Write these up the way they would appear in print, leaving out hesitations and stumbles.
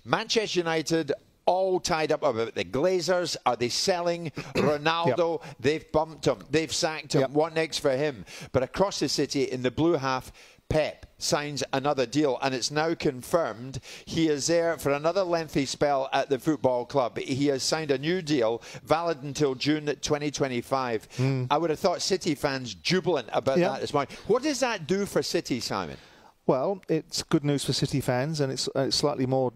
Manchester United all tied up about the Glazers. Are they selling Ronaldo? Yep. They've bumped him. They've sacked him. Yep. What next for him? But across the city, in the blue half, Pep signs another deal, and it's now confirmed he is there for another lengthy spell at the football club. He has signed a new deal valid until June 2025. I would have thought City fans jubilant about that this morning. What does that do for City, Simon? Well, it's good news for City fans, and it's slightly more,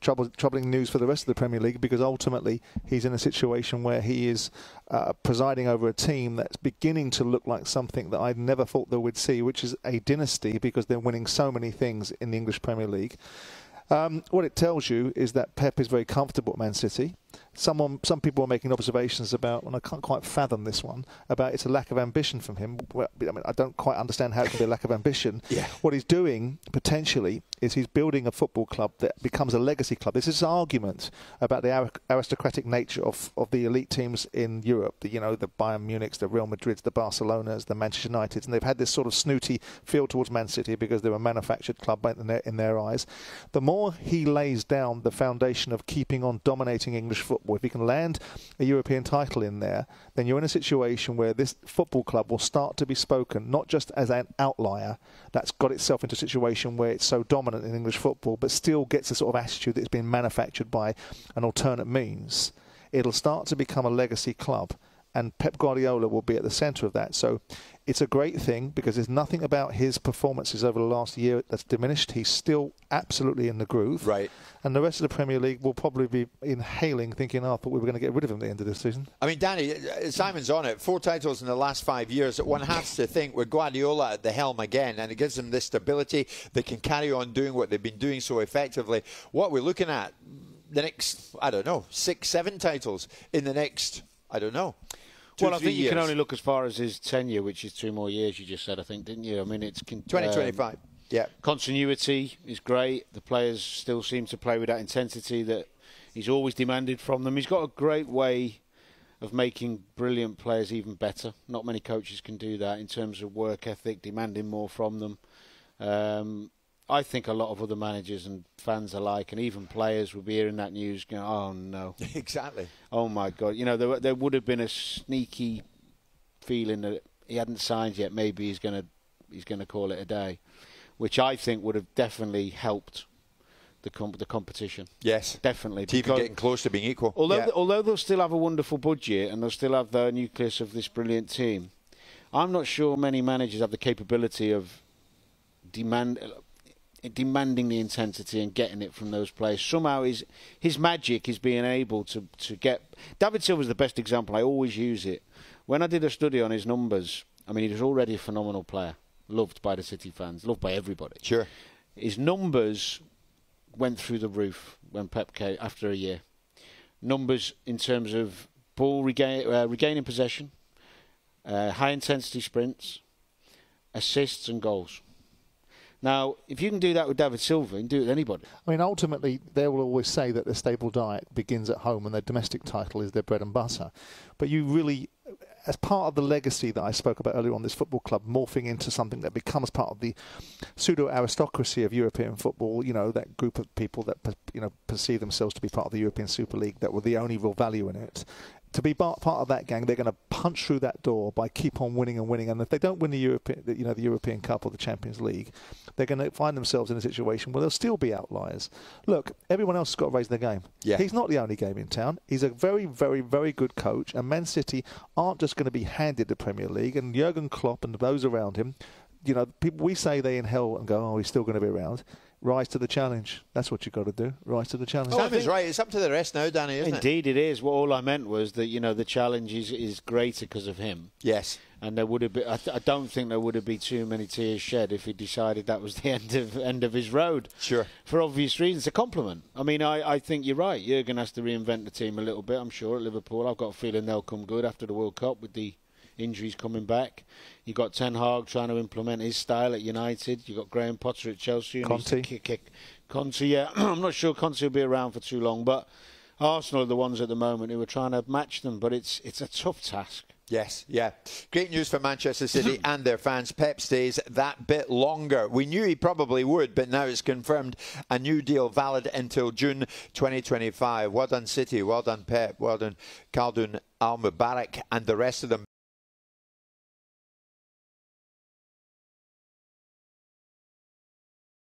troubling news for the rest of the Premier League, because ultimately he's in a situation where he is presiding over a team that's beginning to look like something that I'd never thought they would see, which is a dynasty, because they're winning so many things in the English Premier League. What it tells you is that Pep is very comfortable at Man City. Some people are making observations about, and I can't quite fathom this one, about it's a lack of ambition from him. Well, I mean, I don't quite understand how it can be a lack of ambition. What he's doing, potentially, is he's building a football club that becomes a legacy club. This is an argument about the aristocratic nature of the elite teams in Europe. The Bayern Munichs, the Real Madrids, the Barcelonas, the Manchester Uniteds, and they've had this sort of snooty feel towards Man City because they're a manufactured club in their eyes. The more he lays down the foundation of keeping on dominating English football, if he can land a European title in there, then you're in a situation where this football club will start to be spoken not just as an outlier that's got itself into a situation where it's so dominant in English football, but still gets a sort of attitude that's been manufactured by an alternate means. It'll start to become a legacy club, and Pep Guardiola will be at the centre of that. So it's a great thing, because there's nothing about his performances over the last year that's diminished. He's still absolutely in the groove. Right. And the rest of the Premier League will probably be inhaling, thinking, I thought we were going to get rid of him at the end of this season. I mean, Danny, Simon's on it. 4 titles in the last 5 years. One has to think with Guardiola at the helm again, and it gives them this stability. They can carry on doing what they've been doing so effectively. What we're looking at, the next, 6, 7 titles in the next, 2, well, I think you years. can only look as far as his tenure, which is 2 more years, you just said, I think, didn't you? I mean, it's 2025. Yeah. Continuity is great. The players still seem to play with that intensity that he's always demanded from them. He's got a great way of making brilliant players even better. Not many coaches can do that in terms of work ethic, demanding more from them. I think a lot of other managers and fans alike, and even players, will be hearing that news going, oh, no. Exactly. Oh, my God. There would have been a sneaky feeling that he hadn't signed yet. Maybe he's going to call it a day, which I think would have definitely helped the competition. Yes. Definitely. TV getting close to being equal. Although they'll still have a wonderful budget and they'll still have the nucleus of this brilliant team, I'm not sure many managers have the capability of demanding the intensity and getting it from those players. Somehow his magic is being able to get... David Silva's the best example. I always use it. When I did a study on his numbers, I mean, he was already a phenomenal player, loved by the City fans, loved by everybody. Sure. His numbers went through the roof when Pep came after a year. Numbers in terms of ball regaining possession, high-intensity sprints, assists and goals. Now, if you can do that with David Silva, you can do it with anybody. I mean, ultimately, they will always say that their stable diet begins at home and their domestic title is their bread and butter. But you really, as part of the legacy that I spoke about earlier on, this football club morphing into something that becomes part of the pseudo-aristocracy of European football, that group of people that perceive themselves to be part of the European Super League, that were the only real value in it. To be part of that gang, they're going to punch through that door by keep on winning and winning. And if they don't win the European Cup or the Champions League, they're going to find themselves in a situation where they'll still be outliers. Look, everyone else has got to raise their game. Yeah. He's not the only game in town. He's a very, very, very good coach. And Man City aren't just going to be handed the Premier League. And Jurgen Klopp and those around him, people, we say they inhale and go, oh, he's still going to be around. Rise to the challenge. That's what you've got to do. Rise to the challenge. Simon's right. It's up to the rest now, Danny, isn't it? Indeed it is. Well, all I meant was that, the challenge is greater because of him. Yes. And there would have been, I don't think there would have been too many tears shed if he decided that was the end of his road. Sure. For obvious reasons. A compliment. I mean, I think you're right. Jurgen has to reinvent the team a little bit, I'm sure, at Liverpool. I've got a feeling they'll come good after the World Cup with the injuries coming back. You got Ten Hag trying to implement his style at United. You got Graham Potter at Chelsea. Conte, yeah. I'm not sure Conte will be around for too long, but Arsenal are the ones at the moment who are trying to match them. But it's a tough task. Yes, yeah. Great news for Manchester City and their fans. Pep stays that bit longer. We knew he probably would, but now it's confirmed. A new deal valid until June 2025. Well done, City. Well done, Pep. Well done, Khaldoon Al Mubarak and the rest of them.